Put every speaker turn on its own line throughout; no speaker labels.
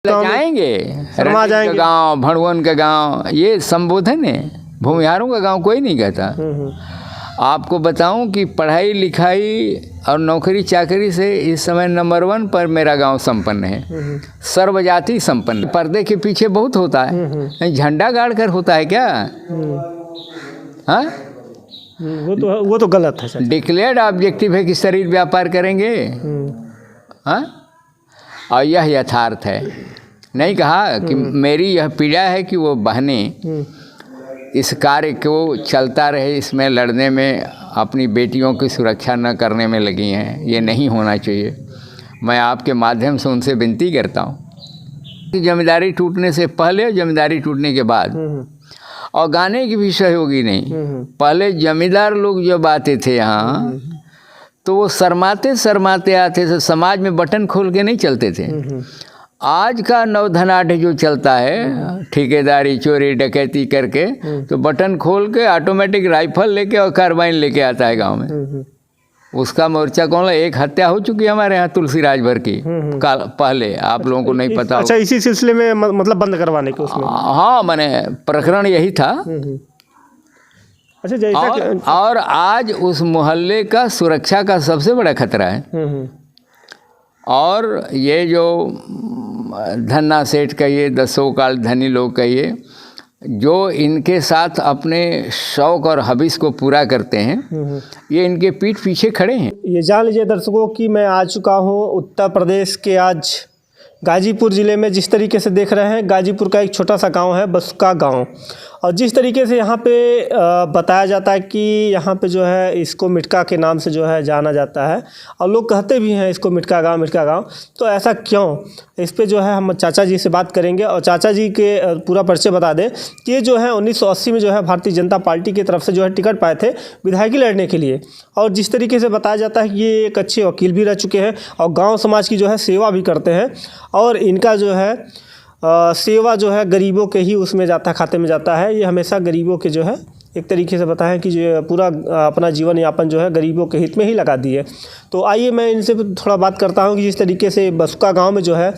जाएंगे गांव, भड़वन का गांव, ये संबोधन है। भूमिहारों का गांव कोई नहीं कहता। आपको बताऊं कि पढ़ाई लिखाई और नौकरी चाकरी से इस समय नंबर 1 पर मेरा गांव संपन्न है, सर्वजाति संपन्न। पर्दे के पीछे बहुत होता है, झंडा गाड़ कर होता है क्या? हाँ,
वो तो गलत है।
डिक्लेयर्ड ऑब्जेक्टिव है कि शरीर व्यापार करेंगे। हाँ, और यह यथार्थ है। नहीं कहा कि मेरी यह पीड़ा है कि वो बहनें इस कार्य को चलता रहे, इसमें लड़ने में, अपनी बेटियों की सुरक्षा न करने में लगी हैं। ये नहीं होना चाहिए। मैं आपके माध्यम से उनसे विनती करता हूँ कि जमींदारी टूटने से पहले और जमींदारी टूटने के बाद, और गाने की भी सहयोगी नहीं। पहले जमींदार लोग जब आते थे यहाँ तो वो शर्माते शर्माते आते थे, समाज में बटन खोल के नहीं चलते थे। आज का नवधनाढ़ जो चलता है, ठेकेदारी, चोरी डकैती करके, तो बटन खोल के ऑटोमेटिक राइफल लेके और कार्बाइन लेके आता है गांव में। उसका मोर्चा कौन? एक हत्या हो चुकी है हमारे यहाँ तुलसी राजभर की पहले, आप लोगों को नहीं पता।
अच्छा, इसी सिलसिले में मतलब बंद करवाने के उसमें?
हाँ, मैंने प्रकरण यही था।
अच्छा, जैसा
और आज उस मोहल्ले का सुरक्षा का सबसे बड़ा खतरा है। और ये जो धन्ना सेठ कहिए, दसों काल धनी लोग कहिए, जो इनके साथ अपने शौक और हबिस को पूरा करते हैं, ये इनके पीठ पीछे खड़े हैं।
ये जान लीजिए दर्शकों कि मैं आ चुका हूँ उत्तर प्रदेश के आज गाजीपुर ज़िले में। जिस तरीके से देख रहे हैं, गाजीपुर का एक छोटा सा गांव है बसका गांव, और जिस तरीके से यहाँ पे बताया जाता है कि यहाँ पे जो है इसको मिटका के नाम से जो है जाना जाता है, और लोग कहते भी हैं इसको मिटका गांव, मिटका गांव। तो ऐसा क्यों? इस पे जो है हम चाचा जी से बात करेंगे, और चाचा जी के पूरा परिचय बता दें कि ये जो है 1980 में जो है भारतीय जनता पार्टी की तरफ से जो है टिकट पाए थे विधायकी लड़ने के लिए। और जिस तरीके से बताया जाता है कि ये एक अच्छे वकील भी रह चुके हैं, और गाँव समाज की जो है सेवा भी करते हैं, और इनका जो है सेवा जो है गरीबों के ही उसमें जाता, खाते में जाता है। ये हमेशा गरीबों के जो है एक तरीके से बताएं कि जो पूरा अपना जीवन यापन जो है गरीबों के हित में ही लगा दिए। तो आइए मैं इनसे थोड़ा बात करता हूं कि जिस तरीके से बसका गांव में जो है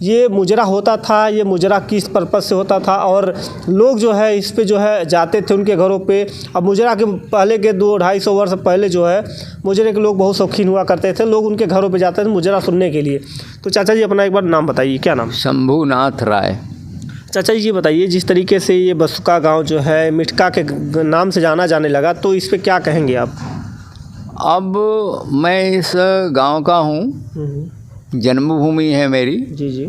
ये मुजरा होता था, ये मुजरा किस पर्पज़ से होता था, और लोग जो है इस पे जो है जाते थे उनके घरों पे। अब मुजरा के पहले के 200-250 वर्ष पहले जो है मुजरे के लोग बहुत शौकीन हुआ करते थे, लोग उनके घरों पे जाते थे मुजरा सुनने के लिए। तो चाचा जी अपना एक बार नाम बताइए, क्या नाम?
शंभूनाथ राय।
चाचा जी ये बताइए, जिस तरीके से ये बसका गांव जो है मिटका के नाम से जाना जाने लगा, तो इस पे क्या कहेंगे आप?
अब मैं इस गांव का हूँ, जन्मभूमि है मेरी।
जी जी।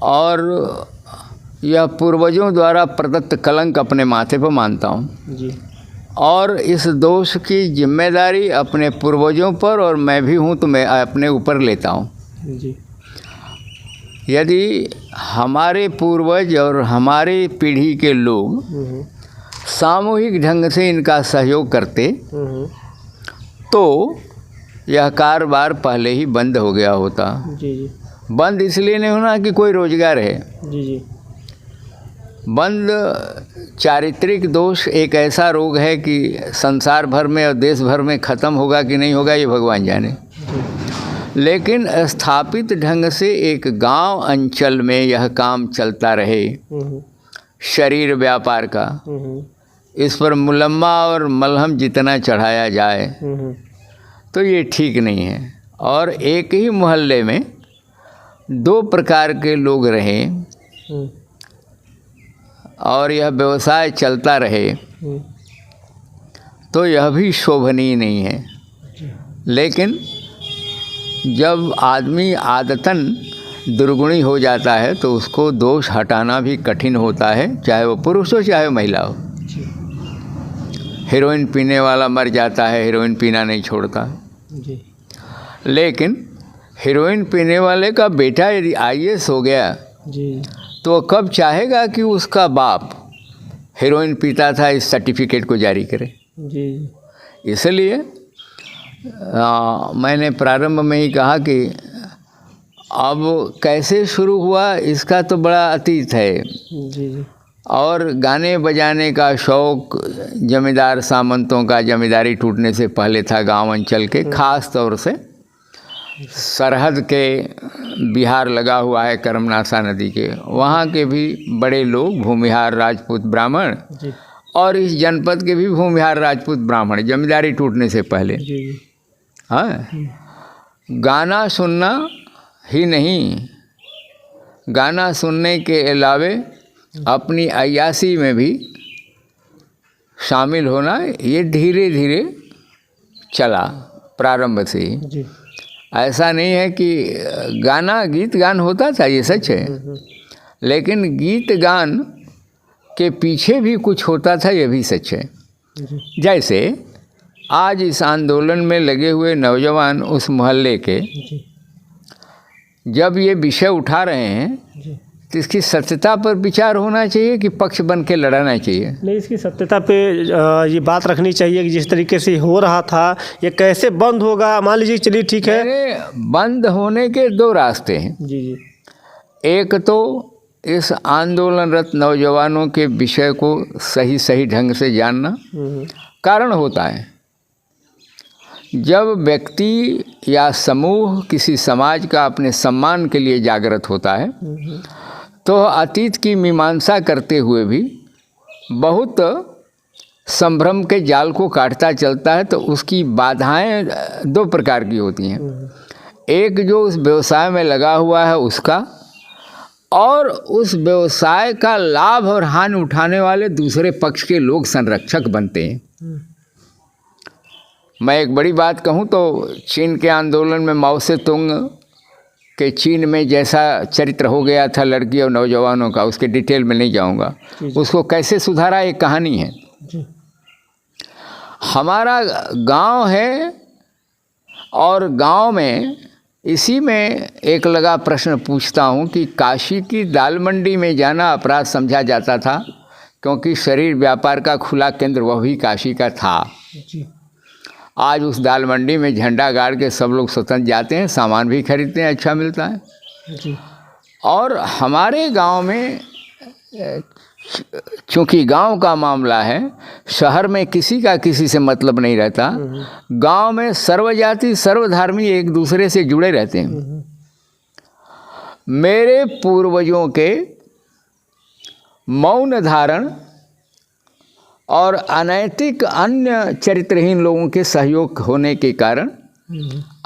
और यह पूर्वजों द्वारा प्रदत्त कलंक अपने माथे पर मानता हूँ
जी।
और इस दोष की जिम्मेदारी अपने पूर्वजों पर, और मैं भी हूँ तो मैं अपने ऊपर लेता हूँ
जी।
यदि हमारे पूर्वज और हमारे पीढ़ी के लोग सामूहिक ढंग से इनका सहयोग करते तो यह कारोबार पहले ही बंद हो गया होता।
जी जी।
बंद इसलिए नहीं होना कि कोई रोजगार है।
जी जी।
बंद चारित्रिक दोष एक ऐसा रोग है कि संसार भर में और देश भर में ख़त्म होगा कि नहीं होगा ये भगवान जाने। लेकिन स्थापित ढंग से एक गांव अंचल में यह काम चलता रहे, शरीर व्यापार का, इस पर मुलम्मा और मलहम जितना चढ़ाया जाए तो ये ठीक नहीं है। और एक ही मोहल्ले में 2 प्रकार के लोग रहें और यह व्यवसाय चलता रहे तो यह भी शोभनीय नहीं है। लेकिन जब आदमी आदतन दुर्गुणी हो जाता है तो उसको दोष हटाना भी कठिन होता है, चाहे वो पुरुष हो चाहे वो महिला हो। हेरोइन पीने वाला मर जाता है, हेरोइन पीना नहीं छोड़ता।
जी।
लेकिन हेरोइन पीने वाले का बेटा यदि IAS हो गया
जी
तो कब चाहेगा कि उसका बाप हेरोइन पीता था इस सर्टिफिकेट को जारी करे।
जी।
इसलिए मैंने प्रारंभ में ही कहा कि अब कैसे शुरू हुआ इसका तो बड़ा अतीत है।
जी।
और गाने बजाने का शौक़ जमींदार सामंतों का जमींदारी टूटने से पहले था गांव अंचल के, ख़ास तौर से सरहद के बिहार लगा हुआ है करमनाशा नदी के, वहाँ के भी बड़े लोग भूमिहार राजपूत ब्राह्मण
जी
और इस जनपद के भी भूमिहार राजपूत ब्राह्मण जमींदारी टूटने से पहले।
जी
हाँ, गाना सुनना ही नहीं, गाना सुनने के अलावे अपनी अय्याशी में भी शामिल होना, ये धीरे धीरे चला प्रारंभ से ही।
जी
ऐसा नहीं है कि गाना गीत गान होता था, ये सच है, लेकिन गीत गान के पीछे भी कुछ होता था, ये भी सच है।
जी
जैसे आज इस आंदोलन में लगे हुए नौजवान उस मोहल्ले के
जी
जब ये विषय उठा रहे हैं
जी
तो इसकी सत्यता पर विचार होना चाहिए कि पक्ष बन के लड़ाना चाहिए।
नहीं, इसकी सत्यता पे ये बात रखनी चाहिए कि जिस तरीके से हो रहा था ये कैसे बंद होगा। मान लीजिए, चलिए ठीक है,
अरे बंद होने के दो रास्ते हैं।
जी जी
एक तो इस आंदोलनरत नौजवानों के विषय को सही सही ढंग से जानना। कारण होता है जब व्यक्ति या समूह किसी समाज का अपने सम्मान के लिए जागृत होता है तो अतीत की मीमांसा करते हुए भी बहुत संभ्रम के जाल को काटता चलता है। तो उसकी बाधाएं दो प्रकार की होती हैं, एक जो उस व्यवसाय में लगा हुआ है उसका, और उस व्यवसाय का लाभ और हानि उठाने वाले दूसरे पक्ष के लोग संरक्षक बनते हैं। मैं एक बड़ी बात कहूँ तो चीन के आंदोलन में माओ से तुंग के चीन में जैसा चरित्र हो गया था लड़की और नौजवानों का, उसके डिटेल में नहीं जाऊँगा, उसको कैसे सुधारा एक कहानी है। हमारा गांव है और गांव में इसी में एक लगा प्रश्न पूछता हूँ कि काशी की दाल मंडी में जाना अपराध समझा जाता था क्योंकि शरीर व्यापार का खुला केंद्र वह भी काशी का था। आज उस दाल मंडी में झंडा गाड़ के सब लोग स्वतंत्र जाते हैं, सामान भी खरीदते हैं, अच्छा मिलता है। और हमारे गांव में चूँकि गांव का मामला है, शहर में किसी का किसी से मतलब नहीं रहता, गांव में सर्वजाति सर्वधर्मी एक दूसरे से जुड़े रहते हैं। मेरे पूर्वजों के मौन धारण और अनैतिक अन्य चरित्रहीन लोगों के सहयोग होने के कारण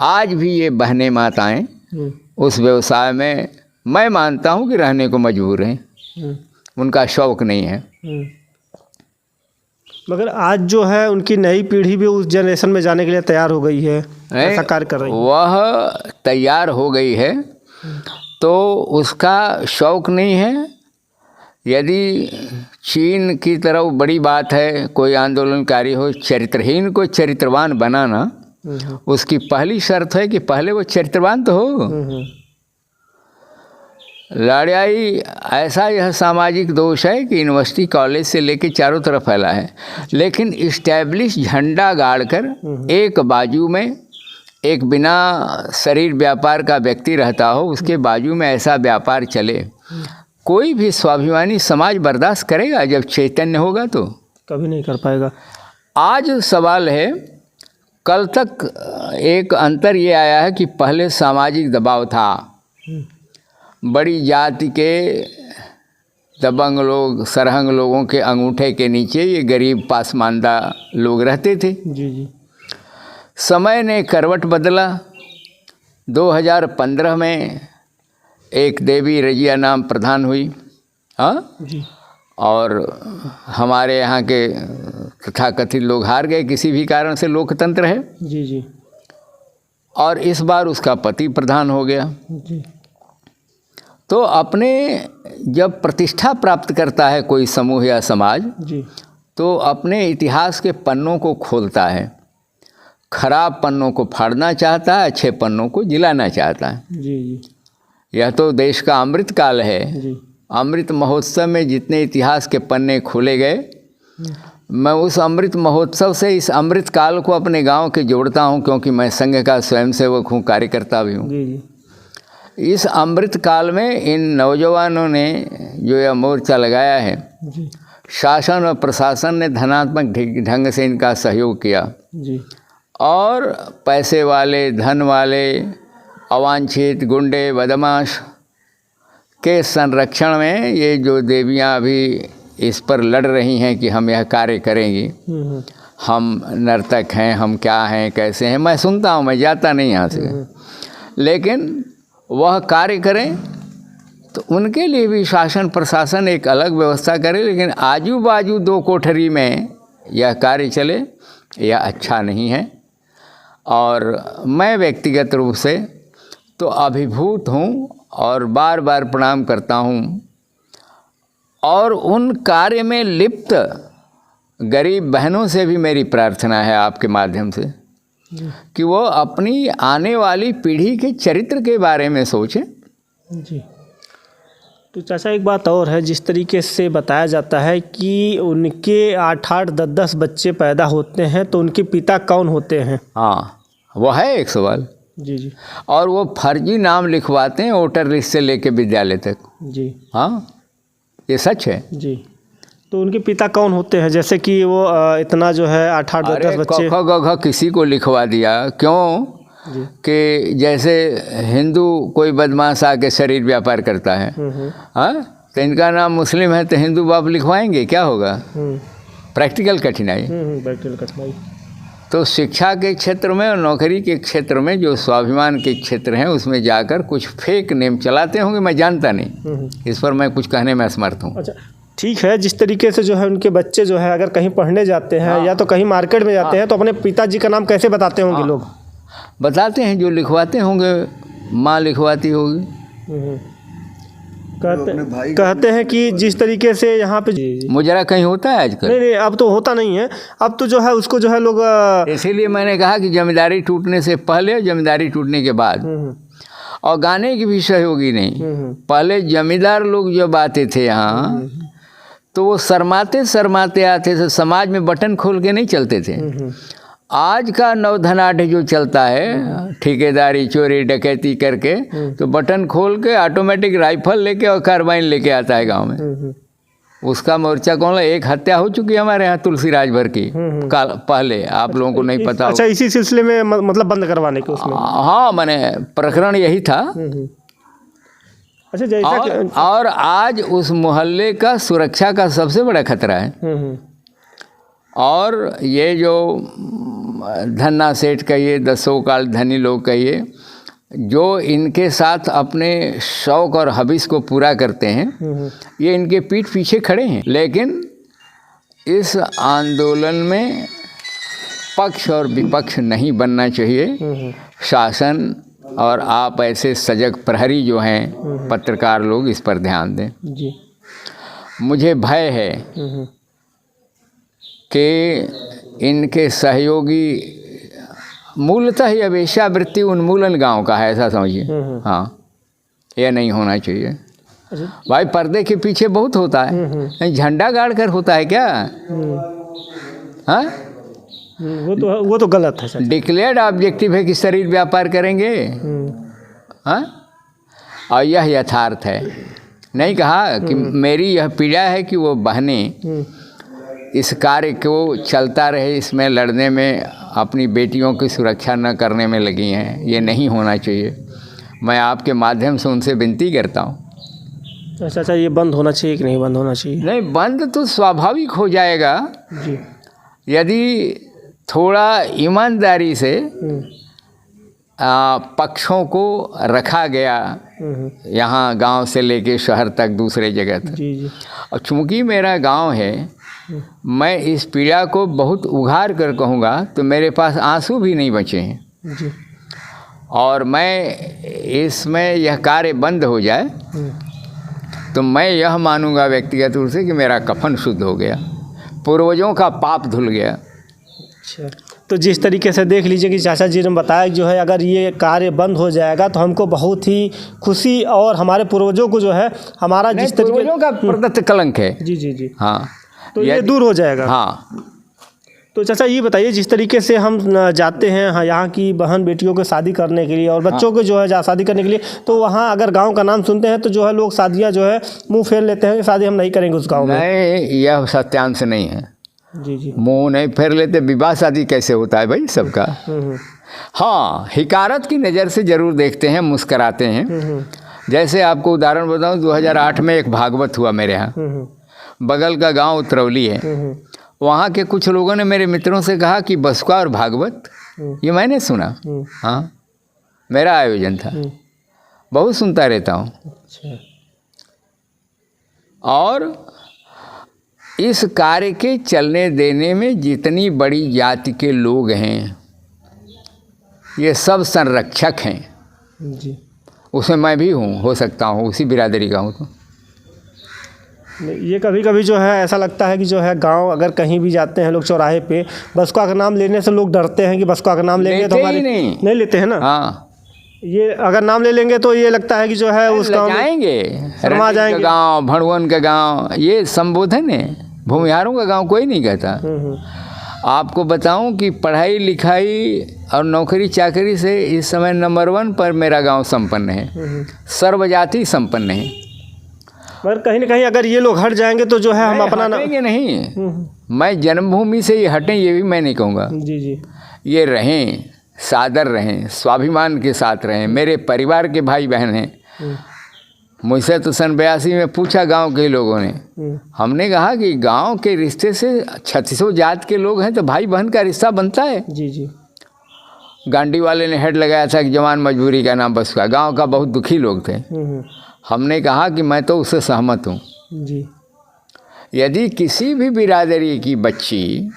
आज भी ये बहनें माताएं उस व्यवसाय में मैं मानता हूँ कि रहने को मजबूर हैं, उनका शौक नहीं है।
मगर आज जो है उनकी नई पीढ़ी भी उस जनरेशन में जाने के लिए तैयार हो गई है, ऐसा कार्य कर रही है।
वह तैयार हो गई है तो उसका शौक नहीं है। यदि चीन की तरह बड़ी बात है कोई आंदोलनकारी हो, चरित्रहीन को चरित्रवान बनाना उसकी पहली शर्त है कि पहले वो चरित्रवान तो हो। लड़ाई ऐसा यह सामाजिक दोष है कि यूनिवर्सिटी कॉलेज से लेकर चारों तरफ फैला है, लेकिन इस्टेब्लिश झंडा गाड़कर एक बाजू में एक बिना शरीर व्यापार का व्यक्ति रहता हो, उसके बाजू में ऐसा व्यापार चले, कोई भी स्वाभिमानी समाज बर्दाश्त करेगा? जब चैतन्य होगा तो
कभी नहीं कर पाएगा।
आज सवाल है, कल तक एक अंतर ये आया है कि पहले सामाजिक दबाव था, बड़ी जाति के दबंग लोग सरहंग लोगों के अंगूठे के नीचे ये गरीब पासमानदा लोग रहते थे।
जी।
समय ने करवट बदला। 2015 में एक देवी रजिया नाम प्रधान हुई, हाँ
जी,
और हमारे यहाँ के तथाकथित लोग हार गए, किसी भी कारण से लोकतंत्र है।
जी।
और इस बार उसका पति प्रधान हो गया।
जी।
तो अपने जब प्रतिष्ठा प्राप्त करता है कोई समूह या समाज
जी,
तो अपने इतिहास के पन्नों को खोलता है, खराब पन्नों को फाड़ना चाहता है, अच्छे पन्नों को जिलाना चाहता है।
जी।
यह तो देश का अमृत काल है।
जी।
अमृत महोत्सव में जितने इतिहास के पन्ने खोले गए, मैं उस अमृत महोत्सव से इस अमृत काल को अपने गांव के जोड़ता हूं, क्योंकि मैं संघ का स्वयंसेवक हूं, कार्यकर्ता भी हूं।
जी।
इस अमृत काल में इन नौजवानों ने जो यह मोर्चा लगाया है,
जी।
शासन और प्रशासन ने धनात्मक ढंग से इनका सहयोग किया।
जी।
और पैसे वाले, धन वाले, अवांछित गुंडे बदमाश के संरक्षण में ये जो देवियाँ अभी इस पर लड़ रही हैं कि हम यह कार्य करेंगी, हम नर्तक हैं, हम क्या हैं, कैसे हैं, मैं सुनता हूँ, मैं जाता नहीं यहाँ से, लेकिन वह कार्य करें तो उनके लिए भी शासन प्रशासन एक अलग व्यवस्था करे, लेकिन आजू बाजू दो कोठरी में यह कार्य चले, यह अच्छा नहीं है। और मैं व्यक्तिगत रूप से तो अभिभूत हूँ और बार बार प्रणाम करता हूँ, और उन कार्य में लिप्त गरीब बहनों से भी मेरी प्रार्थना है आपके माध्यम से कि वो अपनी आने वाली पीढ़ी के चरित्र के बारे में सोचें।
जी। तो चाचा एक बात और है, जिस तरीके से बताया जाता है कि उनके 8-8, 10-10 बच्चे पैदा होते हैं तो उनके पिता कौन होते हैं?
हाँ, वो है एक सवाल।
जी जी।
और वो फर्जी नाम लिखवाते हैं वोटर लिस्ट से लेके विद्यालय तक।
जी।
हाँ, ये सच है।
जी। तो उनके पिता कौन होते हैं? जैसे कि वो इतना जो है 8-8, 10-10 बच्चे,
क ख ग घ किसी को लिखवा दिया, क्यों कि जैसे हिंदू कोई बदमाश आके शरीर व्यापार करता है, हाँ, तो इनका नाम मुस्लिम है तो हिंदू बाप लिखवाएंगे, क्या होगा? प्रैक्टिकल कठिनाई।
प्रैक्टिकल कठिनाई।
तो शिक्षा के क्षेत्र में और नौकरी के क्षेत्र में जो स्वाभिमान के क्षेत्र हैं उसमें जाकर कुछ फेक नेम चलाते होंगे, मैं जानता नहीं, इस पर मैं कुछ कहने में असमर्थ हूँ।
अच्छा, ठीक है। जिस तरीके से जो है उनके बच्चे जो है अगर कहीं पढ़ने जाते हैं या तो कहीं मार्केट में जाते हैं तो अपने पिताजी का नाम कैसे बताते होंगे? लोग
बताते हैं, जो लिखवाते होंगे, माँ लिखवाती होगी।
कहते हैं कि जिस तरीके से यहाँ पे
मुजरा कहीं होता है आजकल?
नहीं, अब तो होता नहीं है। अब तो जो है उसको जो है लोग,
इसीलिए मैंने कहा कि जमींदारी टूटने से पहले और जमींदारी टूटने के बाद, और गाने की भी सहयोगी नहीं। पहले जमींदार लोग जब आते थे यहाँ तो वो शर्माते शर्माते आते थे, समाज में बटन खोल के नहीं चलते थे। आज का नवधनाढ़ जो चलता है ठेकेदारी चोरी डकैती करके, तो बटन खोल के ऑटोमेटिक राइफल लेके और कार्बाइन लेके आता है गांव में। उसका मोर्चा कौन? एक हत्या हो चुकी है हमारे यहाँ तुलसी राजभर की पहले, आप लोगों को नहीं पता।
अच्छा, इसी सिलसिले में मतलब बंद करवाने के उसमें?
हाँ, मैंने प्रकरण यही था।
अच्छा, जैसा
और आज उस मोहल्ले का सुरक्षा का सबसे बड़ा खतरा है। और ये जो धन्ना सेठ कहिए, दसों काल धनी लोग कहिए, जो इनके साथ अपने शौक और हबिस को पूरा करते हैं, ये इनके पीठ पीछे खड़े हैं। लेकिन इस आंदोलन में पक्ष और विपक्ष नहीं बनना चाहिए। शासन और आप ऐसे सजग प्रहरी जो हैं, पत्रकार लोग, इस पर ध्यान दें।
जी।
मुझे भय है कि इनके सहयोगी, मूलतः यह वेश्यावृत्ति उन्मूलन गांव का है, ऐसा समझिए। हाँ, यह नहीं होना चाहिए। भाई, पर्दे के पीछे बहुत होता है, झंडा गाड़ कर होता है क्या? हाँ,
वो तो गलत है।
डिक्लेयर्ड ऑब्जेक्टिव है कि शरीर व्यापार करेंगे, हाँ, और यह यथार्थ है। नहीं कहा कि मेरी यह पीड़ा है कि वो बहनें इस कार्य को चलता रहे, इसमें लड़ने में, अपनी बेटियों की सुरक्षा न करने में लगी हैं। ये नहीं होना चाहिए। मैं आपके माध्यम से उनसे विनती करता हूँ।
अच्छा, ये बंद होना चाहिए कि नहीं बंद होना चाहिए?
नहीं, बंद तो स्वाभाविक हो जाएगा
जी,
यदि थोड़ा ईमानदारी से पक्षों को रखा गया, यहाँ गांव से लेके शहर तक, दूसरे जगह तक।
जी जी।
और चूँकि मेरा गांव है, मैं इस पीड़ा को बहुत उघार कर कहूँगा तो मेरे पास आंसू भी नहीं बचे हैं।
जी।
और मैं इसमें यह कार्य बंद हो जाए तो मैं यह मानूंगा व्यक्तिगत रूप से कि मेरा कफन शुद्ध हो गया, पूर्वजों का पाप धुल गया।
अच्छा, तो जिस तरीके से देख लीजिए कि चाचा जी ने बताया जो है अगर ये कार्य बंद हो जाएगा तो हमको बहुत ही खुशी, और हमारे पूर्वजों को जो है हमारा जिस तरीके
पूर्वजों का प्रदत्त कलंक है।
जी जी जी।
हाँ,
तो ये दूर हो जाएगा।
हाँ।
तो चाचा ये बताइए, जिस तरीके से हम जाते हैं हाँ, यहाँ की बहन बेटियों को शादी करने के लिए और बच्चों को जो है शादी करने के लिए, तो वहाँ अगर गांव का नाम सुनते हैं तो जो है लोग शादियाँ जो है मुंह फेर लेते हैं कि शादी हम नहीं करेंगे उस गांव में।
नहीं, यह सत्यांश नहीं है।
जी जी।
मुंह नहीं फेर लेते, विवाह शादी कैसे होता है भाई सबका? हाँ, हिकारत की नज़र से ज़रूर देखते हैं, मुस्कराते हैं। जैसे आपको उदाहरण बताऊं, 2008 में एक भागवत हुआ मेरे यहाँ। बगल का गांव उतरौली है। वहाँ के कुछ लोगों ने मेरे मित्रों से कहा कि बसुआ और भागवत, ये मैंने सुना। हाँ, मेरा आयोजन था, बहुत सुनता रहता हूँ।
अच्छा।
और इस कार्य के चलने देने में जितनी बड़ी जाति के लोग हैं, ये सब संरक्षक हैं
जी।
उसमें मैं भी हूँ, हो सकता हूँ, उसी बिरादरी का हूँ। तो
ये कभी कभी जो है ऐसा लगता है कि जो है गांव अगर कहीं भी जाते हैं लोग चौराहे पे, बसुआ का नाम लेने से लोग डरते हैं कि बसुआ का नाम लेंगे तो हमारे नहीं लेते हैं ना।
हाँ,
ये अगर नाम ले लेंगे तो ये लगता है कि जो है उस गाँव
जाएंगे,
शर्मा जाएंगे।
गाँव, भड़वन का गाँव, ये संबोधन है। भूमिहारों का गांव कोई नहीं कहता। आपको बताऊं कि पढ़ाई लिखाई और नौकरी चाकरी से इस समय नंबर 1 पर मेरा गांव संपन्न है, सर्वजाति संपन्न है।
पर कहीं ना कहीं अगर ये लोग हट जाएंगे तो जो है हम अपना
हटेंगे नहीं। मैं जन्मभूमि से ये हटें ये भी मैं नहीं कहूँगा।
जी जी।
ये रहें, सादर रहें, स्वाभिमान के साथ रहें। मेरे परिवार के भाई बहन हैं। मुझसे तो सन 82 में पूछा गांव के लोगों ने, हमने कहा कि गांव के रिश्ते से 3600 जात के लोग हैं तो भाई बहन का रिश्ता बनता है।
जी जी।
गांडी वाले ने हेड लगाया था कि जवान मजबूरी का नाम बसुआ। गांव का बहुत दुखी लोग थे। हमने कहा कि मैं तो उससे सहमत हूँ।
जी।
यदि किसी भी बिरादरी की बच्ची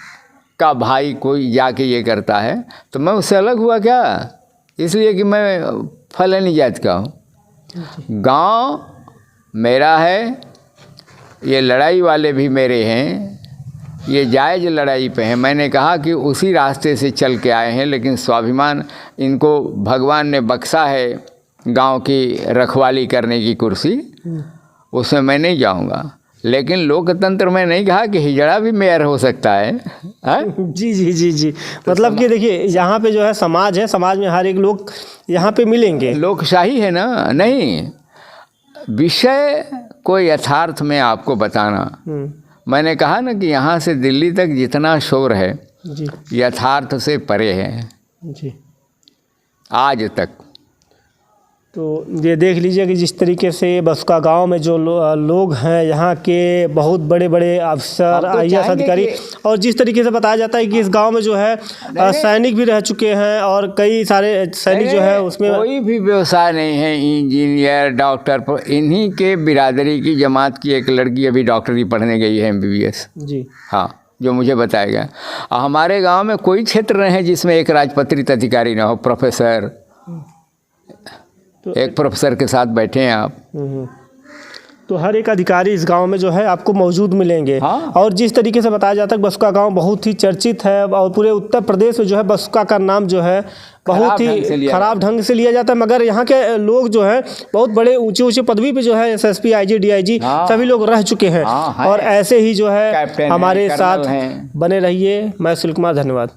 का भाई कोई जाके ये करता है तो मैं उससे अलग हुआ क्या? इसलिए कि मैं फलानी जात का हूँ। गांव मेरा है, ये लड़ाई वाले भी मेरे हैं, ये जायज़ लड़ाई पे हैं। मैंने कहा कि उसी रास्ते से चल के आए हैं, लेकिन स्वाभिमान इनको भगवान ने बख्शा है गांव की रखवाली करने की कुर्सी, उसमें मैं नहीं जाऊंगा। लेकिन लोकतंत्र में नहीं कहा कि हिजड़ा भी मेयर हो सकता है।
जी जी जी जी। मतलब कि देखिए यहाँ पे जो है समाज है, समाज में हर एक लोग यहाँ पे मिलेंगे।
लोकशाही है ना। नहीं, विषय को यथार्थ में आपको बताना। मैंने कहा ना कि यहाँ से दिल्ली तक जितना शोर है
जी,
यथार्थ से परे है
जी
आज तक।
तो ये देख लीजिए कि जिस तरीके से बसुआ गांव में जो लोग हैं यहाँ के बहुत बड़े बड़े अफसर, IAS अधिकारी, और जिस तरीके से बताया जाता है कि इस गांव में जो है सैनिक भी रह चुके हैं और कई सारे सैनिक जो है उसमें
कोई भी व्यवसाय नहीं है, इंजीनियर, डॉक्टर, इन्हीं के बिरादरी की जमात की एक लड़की अभी डॉक्टरी पढ़ने गई है, MBBS। जी हाँ, जो मुझे बताया गया। हमारे गाँव में कोई क्षेत्र नहीं है जिसमें एक राजपत्रित अधिकारी ना हो। प्रोफेसर, तो एक प्रोफेसर के साथ बैठे हैं आप।
तो हर एक अधिकारी इस गांव में जो है आपको मौजूद मिलेंगे।
हाँ? और
जिस तरीके से बताया जाता है बसुआ गांव बहुत ही चर्चित है और पूरे उत्तर प्रदेश में जो है बसुआ का नाम जो है बहुत ही खराब ढंग से लिया जाता है। मगर यहाँ के लोग जो है बहुत बड़े ऊंचे ऊंचे पदवी पे जो है SSP, IG, DIG सभी लोग रह चुके हैं। और ऐसे ही जो है हमारे साथ बने रहिए। मैं सुनील कुमार, धन्यवाद।